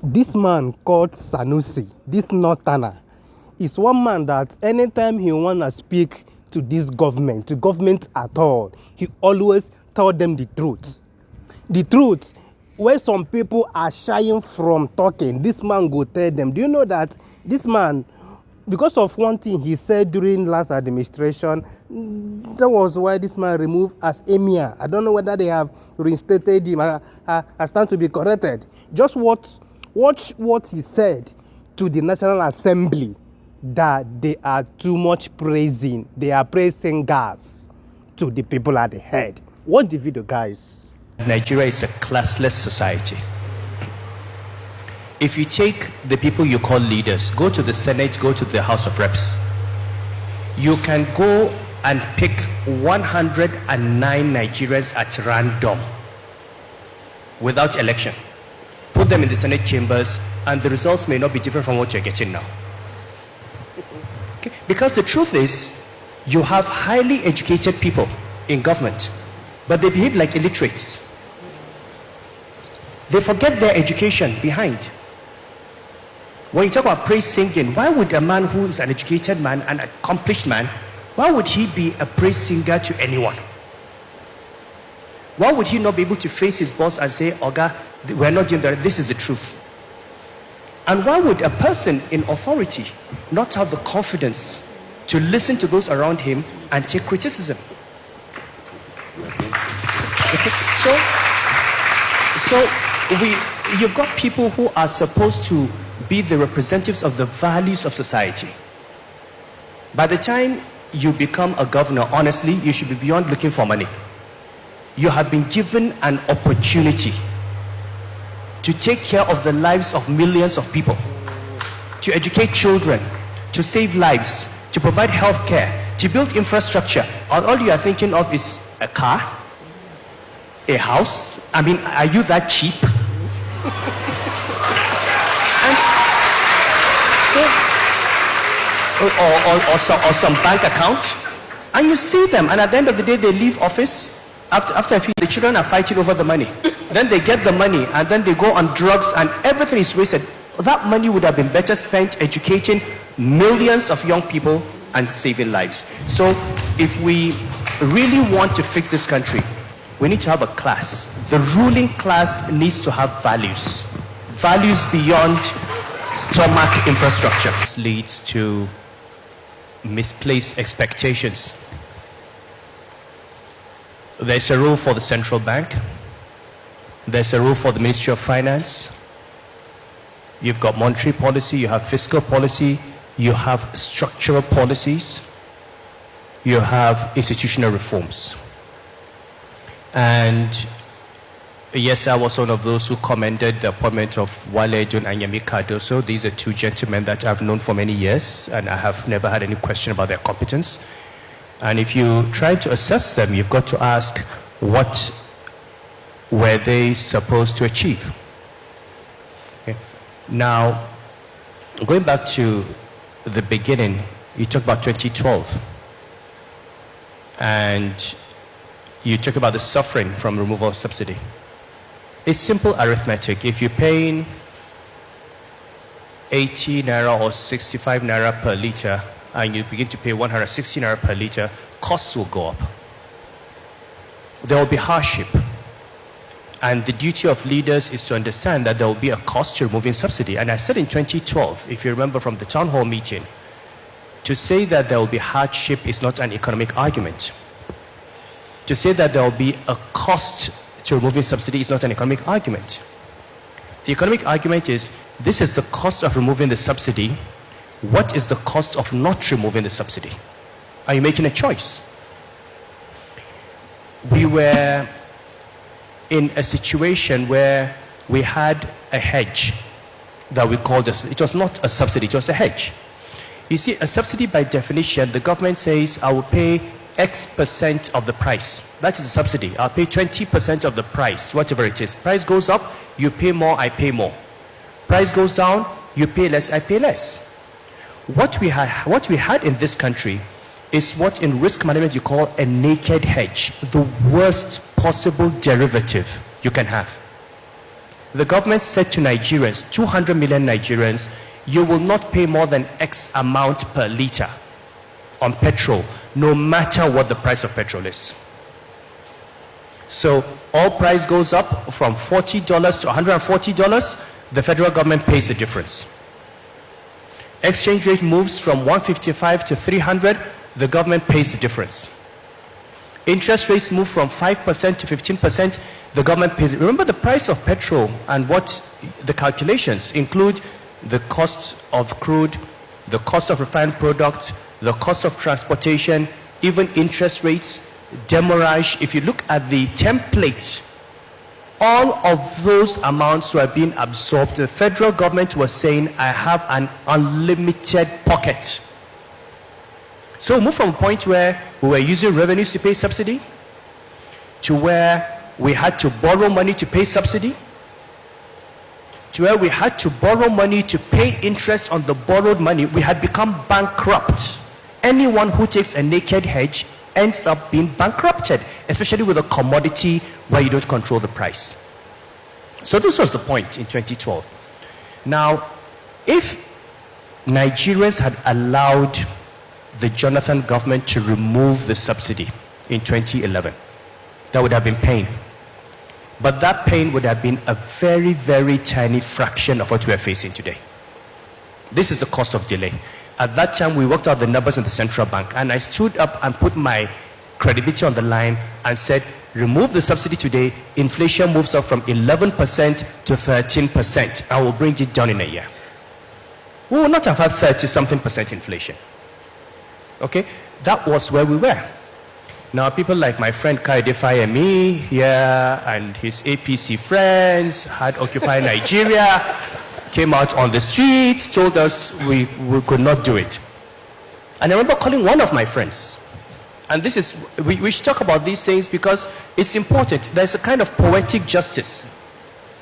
This man called Sanusi, this northerner, is one man that anytime he wanna speak to this government, to government at all, he always tell them the truth. The truth, where some people are shying from talking, this man go tell them. Do you know that this man, because of one thing he said during last administration, that was why this man removed as emir. I don't know whether they have reinstated him. I stand to be corrected. Just watch what he said to the National Assembly, that they are too much praising. They are praising gas to the people at the head. Watch the video, guys. Nigeria is a classless society. If you take the people you call leaders, go to the Senate, go to the House of Reps, you can go and pick 109 Nigerians at random without election. Put them in the Senate chambers, and the results may not be different from what you're getting now. Okay? Because the truth is, you have highly educated people in government, but they behave like illiterates. They forget their education behind. When you talk about praise singing, why would a man who is an educated man, an accomplished man, why would he be a praise singer to anyone? Why would he not be able to face his boss and say, Oga, we're not doing that, this is the truth? And why would a person in authority not have the confidence to listen to those around him and take criticism? You've got people who are supposed to be the representatives of the values of society. By the time you become a governor, honestly, you should be beyond looking for money. You have been given an opportunity to take care of the lives of millions of people, to educate children, to save lives, to provide health care, to build infrastructure. All you are thinking of is a car, a house. I mean, are you that cheap? Or some bank account, and you see them, and at the end of the day they leave office. After a few, the children are fighting over the money. Then they get the money, and then they go on drugs, and everything is wasted. That money would have been better spent educating millions of young people and saving lives. So if we really want to fix this country, we need to have a class. The ruling class needs to have values beyond stomach infrastructure. This leads to misplaced expectations. There's a role for the central bank. There's a role for the Ministry of Finance. You've got monetary policy, you have fiscal policy, you have structural policies, you have institutional reforms. And yes, I was one of those who commended the appointment of Wale Edun and Yemi Cardoso. These are two gentlemen that I've known for many years, and I have never had any question about their competence. And if you try to assess them, you've got to ask, what were they supposed to achieve? Okay. Now, going back to the beginning, you talked about 2012. And you talk about the suffering from removal of subsidy. It's simple arithmetic. If you're paying 80 naira or 65 naira per liter, and you begin to pay 160 naira per liter, costs will go up. There will be hardship. And the duty of leaders is to understand that there will be a cost to removing subsidy. And I said in 2012, if you remember from the town hall meeting, to say that there will be hardship is not an economic argument. To say that there will be a cost to removing subsidy is not an economic argument. The economic argument is, this is the cost of removing the subsidy. What is the cost of not removing the subsidy? Are you making a choice? We were in a situation where we had a hedge that we called, it was not a subsidy, it was a hedge. You see, a subsidy by definition, the government says, I will pay X% of the price. That is a subsidy. I'll pay 20% of the price, whatever it is. Price goes up, you pay more, I pay more. Price goes down, you pay less, I pay less. What we had in this country is what in risk management you call a naked hedge, the worst possible derivative you can have. the government said to Nigerians, 200 million Nigerians, you will not pay more than X amount per liter on petrol, no matter what the price of petrol is. So oil price goes up from $40 to $140, the federal government pays the difference. Exchange rate moves from 155 to 300, the government pays the difference. Interest rates move from 5% to 15%, the government pays it. Remember, the price of petrol and what the calculations include the cost of crude, the cost of refined product, the cost of transportation, even interest rates, demurrage. If you look at the template, all of those amounts were being absorbed. The federal government was saying, I have an unlimited pocket. So we moved from a point where we were using revenues to pay subsidy to where we had to borrow money to pay subsidy, to where we had to borrow money to pay interest on the borrowed money. We had become bankrupt. Anyone who takes a naked hedge ends up being bankrupted, especially with a commodity where you don't control the price. So this was the point in 2012. Now, if Nigerians had allowed the Jonathan government to remove the subsidy in 2011, that would have been pain. But that pain would have been a very, very tiny fraction of what we are facing today. This is the cost of delay. At that time, we worked out the numbers in the central bank, and I stood up and put my credibility on the line and said, remove the subsidy today, inflation moves up from 11% to 13%. I will bring it down in a year. We will not have had 30-something% inflation. Okay? That was where we were. Now, people like my friend Kaide Fayemi here and his APC friends had Occupy Nigeria, came out on the streets, told us we could not do it. And I remember calling one of my friends. And this is, we should talk about these things because it's important. There's a kind of poetic justice.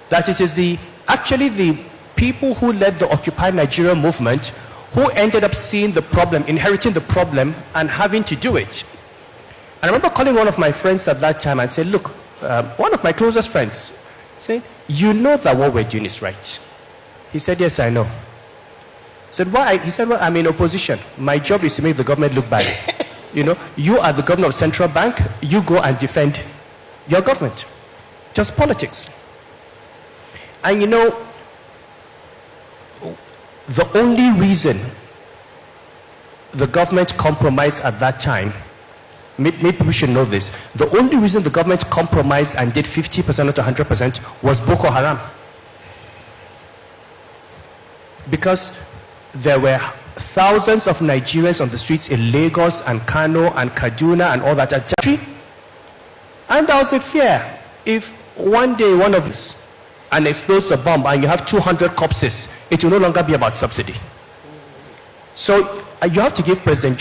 That it is actually the people who led the Occupy Nigeria movement who ended up seeing the problem, inheriting the problem, and having to do it. And I remember calling one of my friends at that time and said, look, one of my closest friends said, you know that what we're doing is right. He said, yes, I know. I said, why? He said, well, I'm in opposition. My job is to make the government look bad. You know, you are the governor of central bank, you go and defend your government. Just politics. And you know, the only reason the government compromised at that time, maybe we should know this, the only reason the government compromised and did 50% or 100% was Boko Haram. Because there were thousands of Nigerians on the streets in Lagos and Kano and Kaduna and all that. And there was a fear, if one day one of us and explodes a bomb and you have 200 corpses, it will no longer be about subsidy. So you have to give President